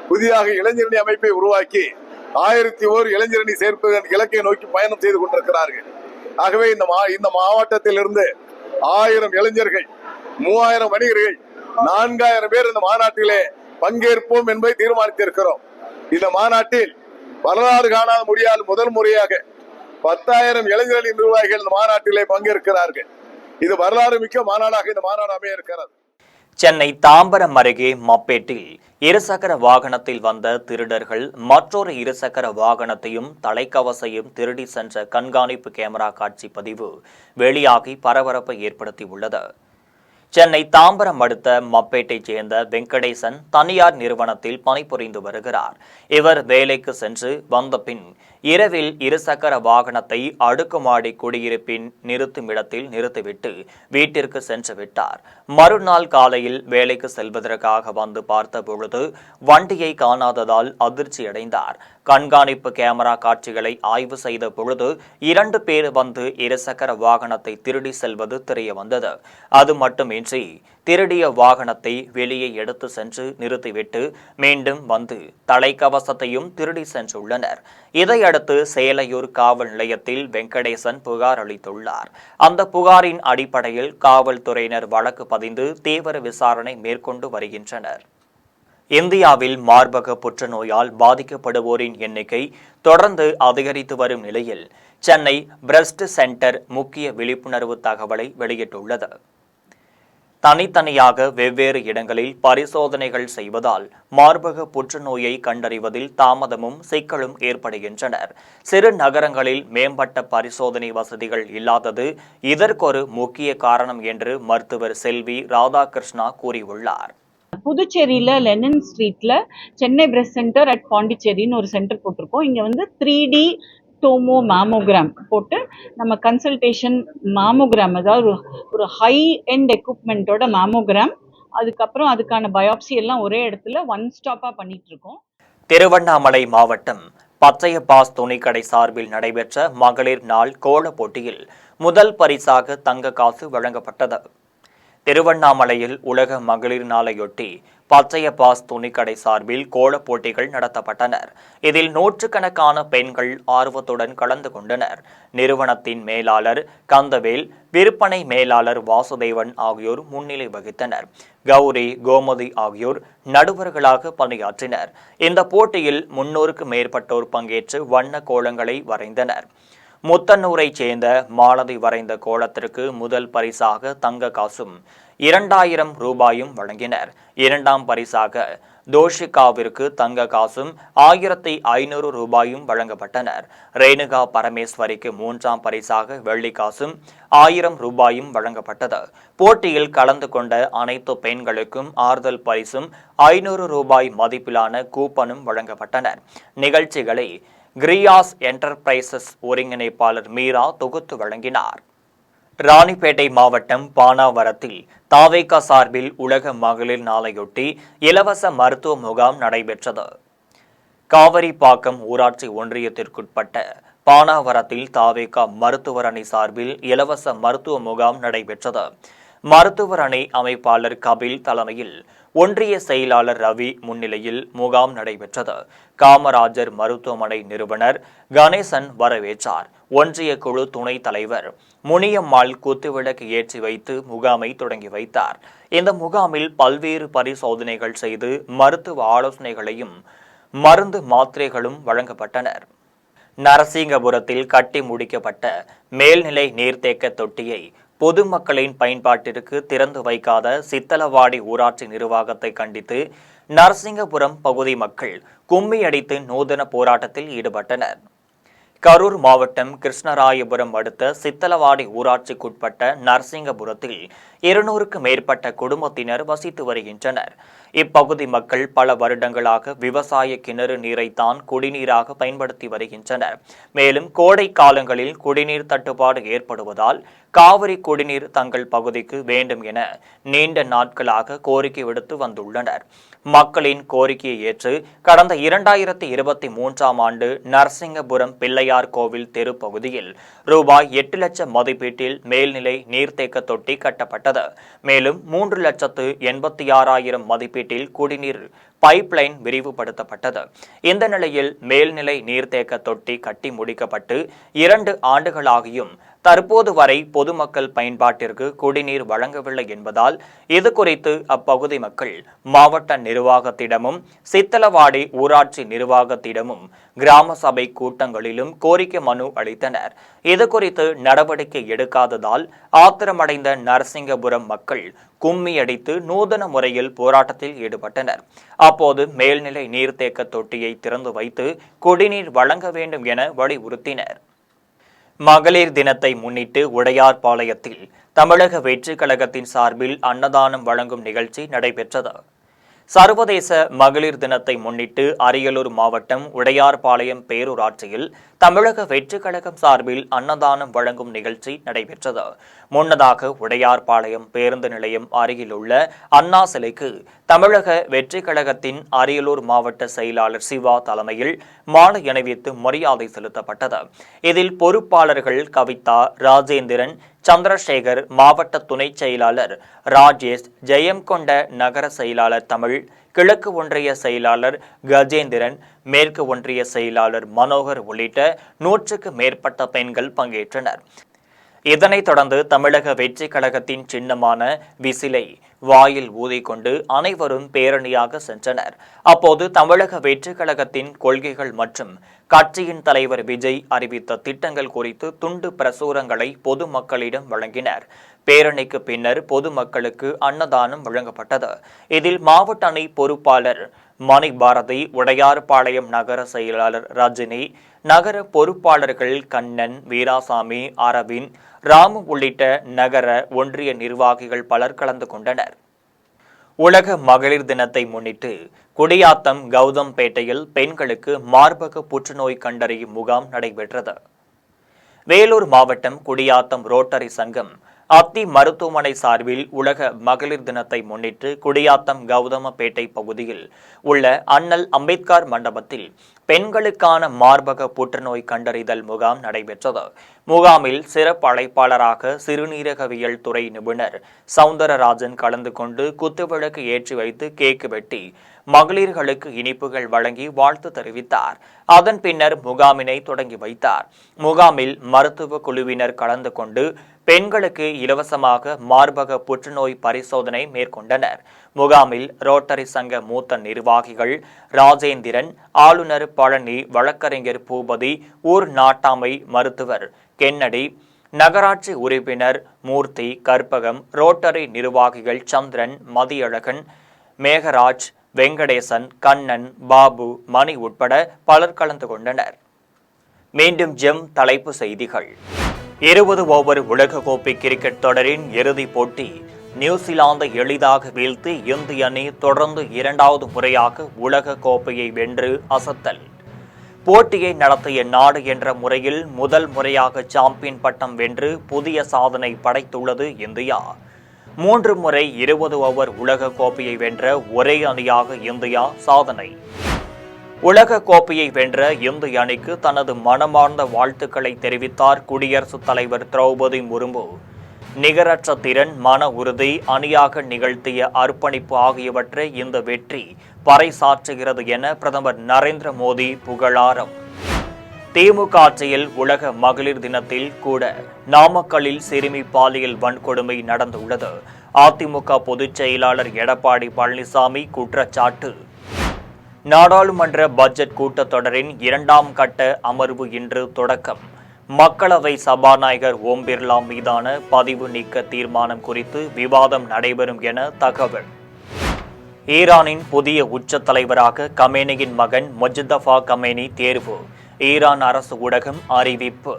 புதிதாக இளைஞரணி அமைப்பை உருவாக்கி 1001 இளைஞரணி சேர்ப்பதன் இலக்கை நோக்கி பயணம் செய்து கொண்டிருக்கிறார்கள். ஆகவே இந்த மாவட்டத்திலிருந்து 1000 இளைஞர்கள், 3000 வணிகர்கள், 4000 பேர் இந்த மாநாட்டிலே பங்கேற்போம் என்பதை தீர்மானித்திருக்கிறோம். இந்த மாநாட்டில் வரலாறு காணாத முடியாத முதல் முறையாக 10,000 இளைஞரணி நிர்வாகிகள் இந்த மாநாட்டிலே பங்கேற்கிறார்கள். இது வரலாறு மிக்க மாநாடாக இந்த மாநாடு அமைய இருக்கிறது. சென்னை தாம்பரம் அருகே மப்பேட்டில் இருசக்கர வாகனத்தில் வந்த திருடர்கள் மற்றொரு இருசக்கர வாகனத்தையும் தலைக்கவசையும் திருடி சென்ற கண்காணிப்பு கேமரா காட்சி பதிவு வெளியாகி பரபரப்பை ஏற்படுத்தியுள்ளது. சென்னை தாம்பரம் அடுத்த மப்பேட்டைச் சேர்ந்த வெங்கடேசன் தனியார் நிறுவனத்தில் பணிபுரிந்து வருகிறார். இவர் வேலைக்கு சென்று வந்த பின் இரவில் இருசக்கர வாகனத்தை அடுக்குமாடி குடியிருப்பின் நிறுத்துமிடத்தில் நிறுத்திவிட்டு வீட்டிற்கு சென்று விட்டார். மறுநாள் காலையில் வேலைக்கு செல்வதற்காக வந்து பார்த்த பொழுது வண்டியை காணாததால் அதிர்ச்சியடைந்தார். கண்காணிப்பு கேமரா காட்சிகளை ஆய்வு செய்த பொழுது 2 பேர் வந்து இருசக்கர வாகனத்தை திருடி செல்வது தெரிய வந்தது. அது மட்டுமின்றி திருடிய வாகனத்தை வெளியே எடுத்து சென்று நிறுத்திவிட்டு மீண்டும் வந்து தலைக்கவசத்தையும் திருடி சென்றுள்ளனர். இதையடுத்து சேலையூர் காவல் நிலையத்தில் வெங்கடேசன் புகார் அளித்துள்ளார். அந்த புகாரின் அடிப்படையில் காவல்துறையினர் வழக்கு பதிந்து தீவிர விசாரணை மேற்கொண்டு வருகின்றனர். இந்தியாவில் மார்பக புற்றுநோயால் பாதிக்கப்படுவோரின் எண்ணிக்கை தொடர்ந்து அதிகரித்து வரும் நிலையில் சென்னை பிரஸ்ட் சென்டர் முக்கிய விழிப்புணர்வு தகவலை வெளியிட்டுள்ளது. தனித்தனியாக வெவ்வேறு இடங்களில் பரிசோதனைகள் செய்வதால் மார்பக புற்றுநோயை கண்டறிவதில் தாமதமும் சிக்கலும் ஏற்படுகின்றனர். சிறு நகரங்களில் மேம்பட்ட பரிசோதனை வசதிகள் இல்லாதது இதற்கொரு முக்கிய காரணம் என்று மருத்துவர் செல்வி ராதாகிருஷ்ணா கூறியுள்ளார். புதுச்சேரியில லெனின் ஸ்ட்ரீட்ல சென்னை பிரஸ்ட் சென்டர் அட் பாண்டிச்சேரின்னு ஒரு சென்டர் போட்டிருக்கோம். இங்க வந்து 3D டோமோ மேமோகிராம் போட்டு நம்ம கன்சல்டேஷன் மேமோகிராம், அதாவது ஒரு ஹை எண்ட் எக்யூப்மெண்ட்டோட மேமோகிராம், அதுக்கப்புறம் அதுக்கான பயாப்சி எல்லாம் ஒரே இடத்துல ஒன் ஸ்டாப்பா பண்ணிட்டு இருக்கோம். திருவண்ணாமலை மாவட்டம் பச்சையப்பாஸ் துணிக்கடை சார்பில் நடைபெற்ற மகளிர் நாள் கோல போட்டியில் முதல் பரிசாக தங்க காசு வழங்கப்பட்டது. திருவண்ணாமலையில் உலக மகளிர் நாளையொட்டி பச்சையப்பாஸ் துணிக்கடை சார்பில் கோலப் போட்டிகள் நடத்தப்பட்டனர். இதில் நூற்றுக்கணக்கான பெண்கள் ஆர்வத்துடன் கலந்து கொண்டனர். நிறுவனத்தின் மேலாளர் கந்தவேல், விற்பனை மேலாளர் வாசுதேவன் ஆகியோர் முன்னிலை வகித்தனர். கௌரி, கோமதி ஆகியோர் நடுவர்களாக பணியாற்றினர். இந்த போட்டியில் 300க்கும் மேற்பட்டோர் பங்கேற்று வண்ண கோலங்களை வரைந்தனர். முத்தன்னூரைச் சேர்ந்த மாலதி வரைந்த கோலத்திற்கு முதல் பரிசாக தங்க காசும் 2000 ரூபாயும் வழங்கினர். 2ஆம் பரிசாக தோஷிகாவிற்கு தங்க காசும் 1500 ரூபாயும் வழங்கப்பட்டனர். ரேணுகா பரமேஸ்வரிக்கு 3ஆம் பரிசாக வெள்ளிக்காசும் 1000 ரூபாயும் வழங்கப்பட்டது. போட்டியில் கலந்து கொண்ட அனைத்து பெண்களுக்கும் ஆறுதல் பரிசும் 500 ரூபாய் மதிப்பிலான கூப்பனும் வழங்கப்பட்டனர். நிகழ்ச்சிகளை கிரியாஸ் என்டர்பிரைசஸ் ஒருங்கிணைப்பாளர் மீரா தொகுத்து வழங்கினார். ராணிப்பேட்டை மாவட்டம் பானாவரத்தில் தாவேகா சார்பில் உலக மகளிர் நாளையொட்டி இலவச மருத்துவ முகாம் நடைபெற்றது. காவிரிப்பாக்கம் ஊராட்சி ஒன்றியத்திற்குட்பட்ட பானாவரத்தில் தாவேகா மருத்துவர் அணி சார்பில் இலவச மருத்துவ முகாம் நடைபெற்றது. மருத்துவர் அணி அமைப்பாளர் கபில் தலைமையில் ஒன்றிய செயலாளர் ரவி முன்னிலையில் முகாம் நடைபெற்றது. காமராஜர் மருத்துவமனை நிறுவனர் கணேசன் வரவேற்றார். ஒன்றிய குழு துணைத் தலைவர் முனியம்மாள் குத்துவிளக்கு ஏற்றி வைத்து முகாமை தொடங்கி வைத்தார். இந்த முகாமில் பல்வேறு பரிசோதனைகள் செய்து மருத்துவ ஆலோசனைகளையும் மருந்து மாத்திரைகளும் வழங்கப்பட்டனர். நரசிங்கபுரத்தில் கட்டி முடிக்கப்பட்ட மேல்நிலை நீர்த்தேக்க தொட்டியை பொதுமக்களின் பயன்பாட்டிற்கு திறந்து வைக்காத சித்தலவாடி ஊராட்சி நிர்வாகத்தை கண்டித்து நரசிங்கபுரம் பகுதி மக்கள் கும்மி அடித்து நூதன போராட்டத்தில் ஈடுபட்டனர். கரூர் மாவட்டம் கிருஷ்ணராயபுரம் அடுத்த சித்தலவாடி ஊராட்சிக்குட்பட்ட நரசிங்கபுரத்தில் 200க்கும் மேற்பட்ட குடும்பத்தினர் வசித்து வருகின்றனர். இப்பகுதி மக்கள் பல வருடங்களாக விவசாய கிணறு நீரைத்தான் குடிநீராக பயன்படுத்தி வருகின்றனர். மேலும் கோடை காலங்களில் குடிநீர் தட்டுப்பாடு ஏற்படுவதால் காவிரி குடிநீர் தங்கள் பகுதிக்கு வேண்டும் என நீண்ட நாட்களாக கோரிக்கை விடுத்து வந்துள்ளனர். மக்களின் கோரிக்கையை ஏற்று கடந்த 2023ஆம் ஆண்டு நரசிங்கபுரம் பிள்ளையார் கோவில் தெரு பகுதியில் ரூபாய் 8 லட்சம் மதிப்பீட்டில் மேல்நிலை நீர்த்தேக்க தொட்டி கட்டப்பட்டது. மேலும் 3,86,000 மதிப்பீட்டில் குடிநீர் பைப்லைன் விரிவுபடுத்தப்பட்டது. இந்த நிலையில் மேல்நிலை நீர்த்தேக்க தொட்டி கட்டி முடிக்கப்பட்டு 2 ஆண்டுகளாகியும் தற்போது வரை பொதுமக்கள் பயன்பாட்டிற்கு குடிநீர் வழங்கவில்லை என்பதால் இது குறித்து அப்பகுதி மக்கள் மாவட்ட நிர்வாகத்திடமும் சித்தலவாடி ஊராட்சி நிர்வாகத்திடமும் கிராம சபை கூட்டங்களிலும் கோரிக்கை மனு அளித்தனர். இது குறித்து நடவடிக்கை எடுக்காததால் ஆத்திரமடைந்த நரசிங்கபுரம் மக்கள் கும்மியடித்து நூதன முறையில் போராட்டத்தில் ஈடுபட்டனர். அப்போது மேல்நிலை நீர்த்தேக்க தொட்டியை திறந்து வைத்து குடிநீர் வழங்க வேண்டும் என வலியுறுத்தினர். மகளிர் தினத்தை முன்னிட்டு உடையார்பாளையத்தில் தமிழக வெற்றிக் கழகத்தின் சார்பில் அன்னதானம் வழங்கும் நிகழ்ச்சி நடைபெற்றது. சர்வதேச மகளிர் தினத்தை முன்னிட்டு அரியலூர் மாவட்டம் உடையார்பாளையம் பேரூராட்சியில் தமிழக வெற்றிக் கழகம் சார்பில் அன்னதானம் வழங்கும் நிகழ்ச்சி நடைபெற்றது. முன்னதாக உடையார்பாளையம் பேருந்து நிலையம் அருகிலுள்ள அண்ணா சிலைக்கு தமிழக வெற்றிக் கழகத்தின் அரியலூர் மாவட்ட செயலாளர் சிவா தலைமையில் மாலை அணிவித்து மரியாதை செலுத்தப்பட்டது. இதில் பொறுப்பாளர்கள் கவிதா, ராஜேந்திரன், சந்திரசேகர், மாவட்ட துணை செயலாளர் ராஜேஷ், ஜெயம்கொண்ட நகர செயலாளர் தமிழ், கிழக்கு ஒன்றிய செயலாளர் கஜேந்திரன், மேற்கு ஒன்றிய செயலாளர் மனோகர் உள்ளிட்ட 100க்கு மேற்பட்ட பெண்கள் பங்கேற்றனர். இதனைத் தொடர்ந்து தமிழக வெற்றிக் கழகத்தின் சின்னமான விசிலை வாயில் ஊதிக்கொண்டு அனைவரும் பேரணியாக சென்றனர். அப்போது தமிழக வெற்றிக் கழகத்தின் கொள்கைகள் மற்றும் கட்சியின் தலைவர் விஜய் அறிவித்த திட்டங்கள் குறித்து துண்டு பிரசுரங்களை பொதுமக்களிடம் வழங்கினர். பேரணிக்கு பின்னர் பொதுமக்களுக்கு அன்னதானம் வழங்கப்பட்டது. இதில் மாவட்ட அணி பொறுப்பாளர் மணி பாரதி, உடையார்பாளையம் நகர செயலாளர் ரஜினி, நகர பொறுப்பாளர்கள் கண்ணன், வீராசாமி, அரவிந்த், ராமு உள்ளிட்ட நகர ஒன்றிய நிர்வாகிகள் பலர் கலந்து கொண்டனர். உலக மகளிர் தினத்தை முன்னிட்டு குடியாத்தம் கௌதம்பேட்டையில் பெண்களுக்கு மார்பக புற்றுநோய் கண்டறியும் முகாம் நடைபெற்றது. வேலூர் மாவட்டம் குடியாத்தம் ரோட்டரி சங்கம் அத்தி மருத்துவமனை சார்பில் உலக மகளிர் தினத்தை முன்னிட்டு குடியாத்தம் கௌதமப்பேட்டை பகுதியில் உள்ள அண்ணல் அம்பேத்கர் மண்டபத்தில் பெண்களுக்கான மார்பக புற்றுநோய் கண்டறிதல் முகாம் நடைபெற்றது. முகாமில் சிறப்பு அழைப்பாளராக சிறுநீரகவியல் துறை நிபுணர் சவுந்தரராஜன் கலந்து கொண்டு குத்துவிளக்கு ஏற்றி வைத்து கேக்கு வெட்டி மகளிர்களுக்கு இனிப்புகள் வழங்கி வாழ்த்து தெரிவித்தார். அதன் பின்னர் முகாமினை தொடங்கி வைத்தார். முகாமில் மருத்துவ குழுவினர் கலந்து கொண்டு பெண்களுக்கு இலவசமாக மார்பக புற்றுநோய் பரிசோதனை மேற்கொண்டனர். முகாமில் ரோட்டரி சங்க மூத்த நிர்வாகிகள் ராஜேந்திரன், ஆளுநர் பழனி, வழக்கறிஞர் பூபதி, ஊர் நாட்டாமை மருத்துவர் கென்னடி, நகராட்சி உறுப்பினர் மூர்த்தி, கற்பகம், ரோட்டரி நிர்வாகிகள் சந்திரன், மதியழகன், மேகராஜ், வெங்கடேசன், கண்ணன், பாபு, மணி உட்பட பலர் கலந்து கொண்டனர். மீண்டும் ஜெம் தலைப்பு செய்திகள். 20 ஓவர் உலகக்கோப்பை கிரிக்கெட் தொடரின் இறுதிப் போட்டி நியூசிலாந்தை எளிதாக வீழ்த்தி இந்திய அணி தொடர்ந்து 2வது முறையாக உலக கோப்பையை வென்று அசத்தல். போட்டியை நடத்திய நாடு என்ற முறையில் முதல் முறையாக சாம்பியன் பட்டம் வென்று புதிய சாதனை படைத்துள்ளது இந்தியா. 3 முறை 20 ஓவர் உலக கோப்பையை வென்ற ஒரே அணியாக இந்தியா சாதனை. உலக கோப்பையை வென்ற இந்திய அணிக்கு தனது மனமார்ந்த வாழ்த்துக்களை தெரிவித்தார் குடியரசுத் தலைவர் திரௌபதி முர்மு. நிகரற்ற திறன், மன உறுதி, அணியாக நிகழ்த்திய அர்ப்பணிப்பு ஆகியவற்றை இந்த வெற்றி பறைசாற்றுகிறது என பிரதமர் நரேந்திர மோடி புகழாரம். திமுக ஆட்சியில் உலக மகளிர் தினத்தில் கூட நாமக்கல்லில் சிறுமி பாலியல் வன்கொடுமை நடந்துள்ளது. அதிமுக பொதுச் செயலாளர் எடப்பாடி பழனிசாமி குற்றச்சாட்டு. நாடாளுமன்ற பட்ஜெட் கூட்டத்தொடரின் 2ஆம் கட்ட அமர்வு இன்று தொடக்கம். மக்களவை சபாநாயகர் ஓம் பிர்லா மீதான பதிவு நீக்க தீர்மானம் குறித்து விவாதம் நடைபெறும் என தகவல். ஈரானின் புதிய உச்ச தலைவராக கமேனியின் மகன் முஜ்தபா கமேனி தேர்வு. ஈரான் அரசு ஊடகம் அறிவிப்பு.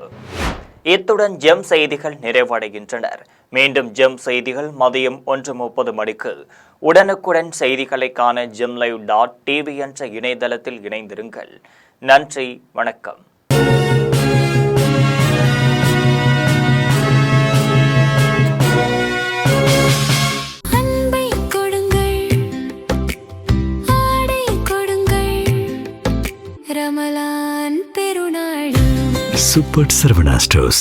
இத்துடன் ஜெம் செய்திகள் நிறைவடைகின்றனர். மீண்டும் ஜெம் செய்திகள் மதியம் 1:30 மணிக்கு. உடனுக்குடன் செய்திகளை காண gemlive.tv என்ற இணையதளத்தில் இணைந்திருங்கள். நன்றி, வணக்கம். Super Sarvana Stores.